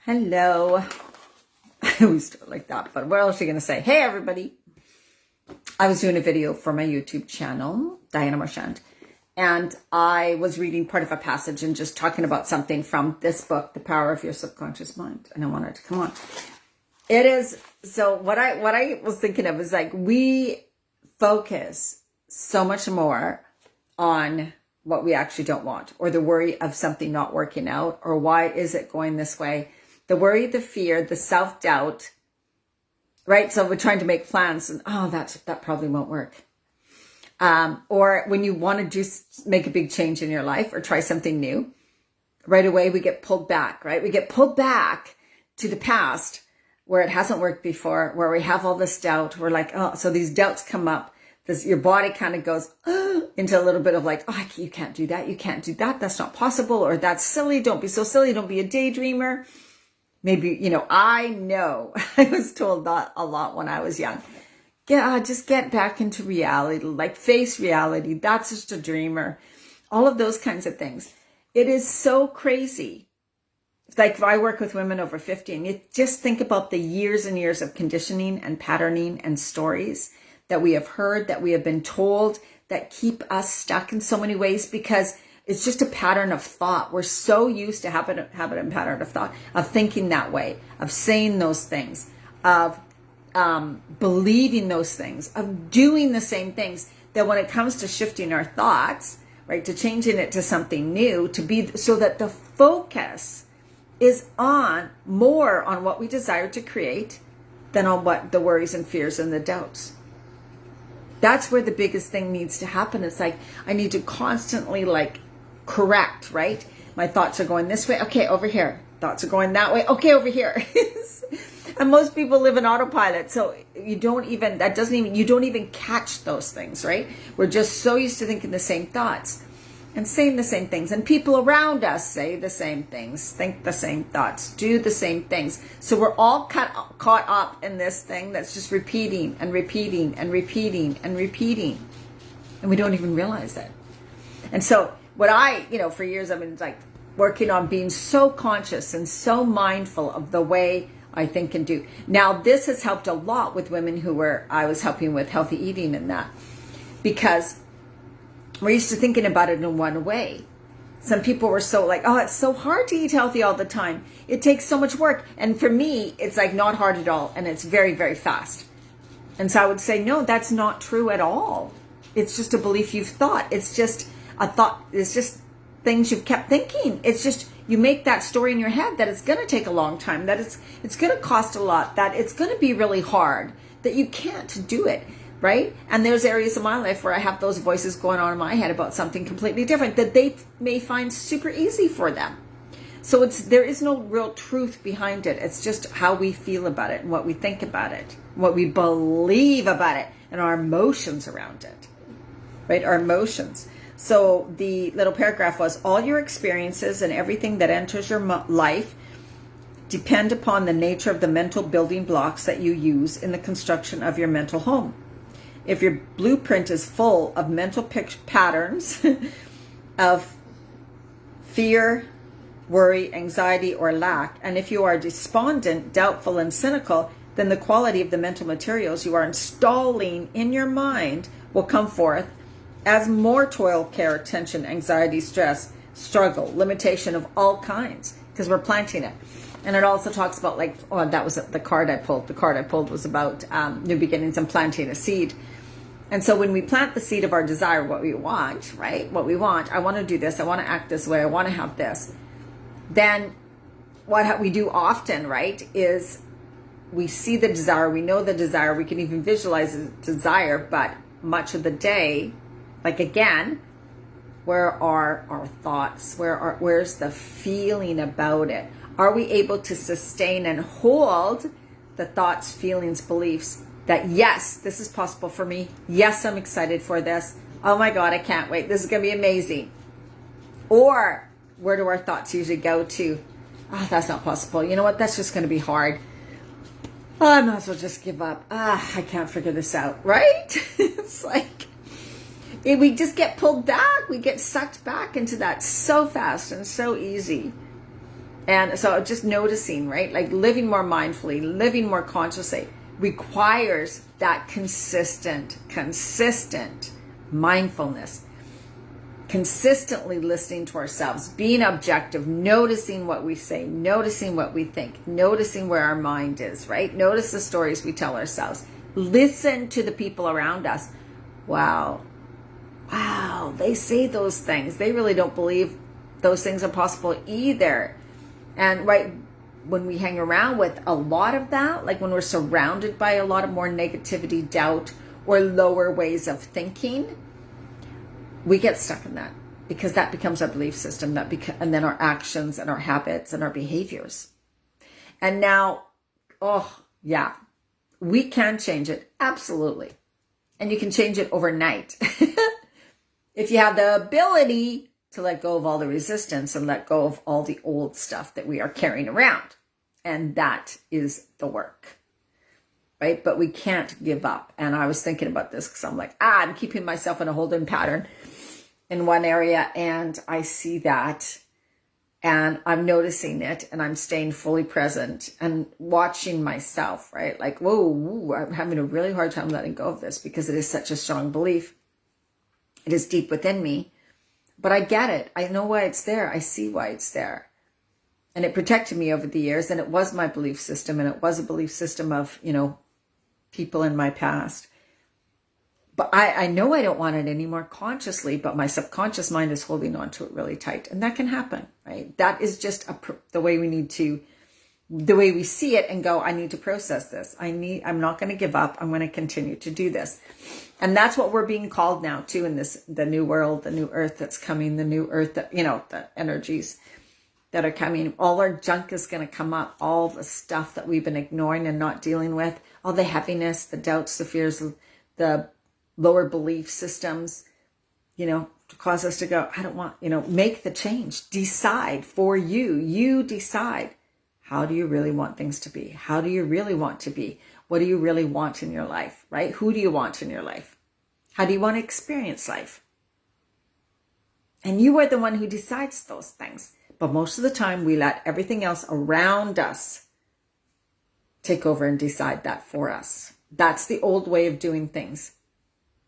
Hello. I always start like that, but what else are you going to say? Hey, everybody. I was doing a video for my YouTube channel, Diana Marchand, and I was reading part of a passage and just talking about something from this book, The Power of Your Subconscious Mind. And I wanted to come on. It is, so what I was thinking of is like, we focus so much more on what we actually don't want, or the worry of something not working out, or why is it going this way? The worry, the fear, the self-doubt, right? So we're trying to make plans and, oh, that probably won't work. Or when you want to make a big change in your life or try something new, right away we get pulled back, right? We get pulled back to the past where it hasn't worked before, where we have all this doubt. We're like, oh, so these doubts come up. Your body kind of goes into a little bit of like, oh, you can't do that. You can't do that. That's not possible. Or that's silly. Don't be so silly. Don't be a daydreamer. Maybe, I know I was told that a lot when I was young. Just get back into reality, like face reality. That's just a dreamer. All of those kinds of things. It is so crazy. Like I work with women over 50 and you just think about the years and years of conditioning and patterning and stories that we have heard, that we have been told, that keep us stuck in so many ways because it's just a pattern of thought. We're so used to habit and pattern of thought, of thinking that way, of saying those things, of believing those things, of doing the same things, that when it comes to shifting our thoughts, right, to changing it to something new, to be so that the focus is more on what we desire to create than on what the worries and fears and the doubts. That's where the biggest thing needs to happen. It's like, I need to constantly correct, right? My thoughts are going this way. Okay, over here. Thoughts are going that way. Okay, over here. And most people live in autopilot. So you don't even catch those things, right? We're just so used to thinking the same thoughts and saying the same things. And people around us say the same things, think the same thoughts, do the same things. So we're all caught up in this thing that's just repeating and repeating and repeating and repeating. And we don't even realize it. And so what for years I've been working on being so conscious and so mindful of the way I think and do. Now this has helped a lot with women I was helping with healthy eating and that, because we're used to thinking about it in one way. Some people were so oh, it's so hard to eat healthy all the time. It takes so much work. And for me, it's not hard at all. And it's very, very fast. And so I would say, no, that's not true at all. It's just a belief you've thought. It's just a thought. It's just things you've kept thinking. It's just, you make that story in your head that it's going to take a long time, that it's going to cost a lot, that it's going to be really hard, that you can't do it. Right? And there's areas of my life where I have those voices going on in my head about something completely different that they may find super easy for them. So there is no real truth behind it. It's just how we feel about it and what we think about it, what we believe about it, and our emotions around it. Right? Our emotions. So the little paragraph was, all your experiences and everything that enters your life depend upon the nature of the mental building blocks that you use in the construction of your mental home. If your blueprint is full of mental patterns of fear, worry, anxiety, or lack, and if you are despondent, doubtful, and cynical, then the quality of the mental materials you are installing in your mind will come forth as more toil, care, tension, anxiety, stress, struggle, limitation of all kinds, because we're planting it. And it also talks about that was the card I pulled. The card I pulled was about new beginnings and planting a seed. And so when we plant the seed of our desire, what we want, right? What we want, I want to do this, I want to act this way, I want to have this. Then what we do often, right, is we see the desire, we know the desire, we can even visualize the desire, but much of the day, again, where are our thoughts? Where's the feeling about it? Are we able to sustain and hold the thoughts, feelings, beliefs that, yes, this is possible for me. Yes, I'm excited for this. Oh my God, I can't wait. This is going to be amazing. Or where do our thoughts usually go to? Oh, that's not possible. You know what? That's just going to be hard. Oh, I might as well just give up. I can't figure this out. Right? It's we just get pulled back. We get sucked back into that so fast and so easy. And so just noticing, right? Like living more mindfully, living more consciously requires that consistent mindfulness, consistently listening to ourselves, being objective, noticing what we say, noticing what we think, noticing where our mind is, right? Notice the stories we tell ourselves. Listen to the people around us. Wow, they say those things. They really don't believe those things are possible either. And right when we hang around with a lot of that, like when we're surrounded by a lot of more negativity, doubt, or lower ways of thinking, we get stuck in that because that becomes our belief system, and then our actions and our habits and our behaviors. And now, we can change it. Absolutely. And you can change it overnight. If you have the ability to let go of all the resistance and let go of all the old stuff that we are carrying around. And that is the work, right? But we can't give up. And I was thinking about this because I'm like, I'm keeping myself in a holding pattern in one area, and I see that, and I'm noticing it, and I'm staying fully present and watching myself, right? Like, whoa, I'm having a really hard time letting go of this because it is such a strong belief. It is deep within me. But I get it. I know why it's there. I see why it's there. And it protected me over the years. And it was my belief system. And it was a belief system of, people in my past. But I know I don't want it anymore consciously. But my subconscious mind is holding on to it really tight. And that can happen, right? That is just the way we see it and go, I need to process this. I'm not going to give up. I'm going to continue to do this. And that's what we're being called now to in the new world, the new earth that's coming, the new earth that, the energies that are coming. All our junk is going to come up, all the stuff that we've been ignoring and not dealing with, all the heaviness, the doubts, the fears, the lower belief systems, to cause us to go, I don't want, make the change, decide for you. You decide. How do you really want things to be? How do you really want to be? What do you really want in your life, right? Who do you want in your life? How do you want to experience life? And you are the one who decides those things. But most of the time, we let everything else around us take over and decide that for us. That's the old way of doing things.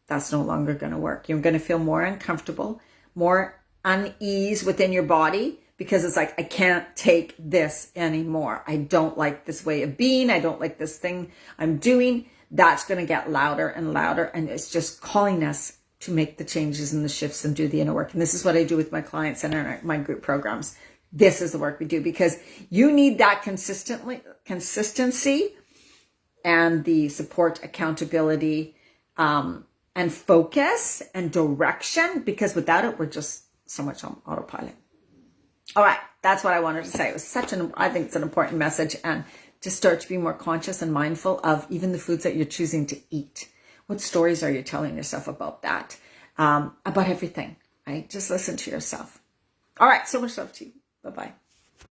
That's no longer going to work. You're going to feel more uncomfortable, more unease within your body, because it's like, I can't take this anymore. I don't like this way of being. I don't like this thing I'm doing. That's going to get louder and louder. And it's just calling us to make the changes and the shifts and do the inner work. And this is what I do with my clients and my group programs. This is the work we do because you need that consistency and the support, accountability, and focus and direction, because without it, we're just so much on autopilot. All right, that's what I wanted to say. It was I think it's an important message, and to start to be more conscious and mindful of even the foods that you're choosing to eat. What stories are you telling yourself about that? About everything, right? Just listen to yourself. All right, so much love to you. Bye-bye.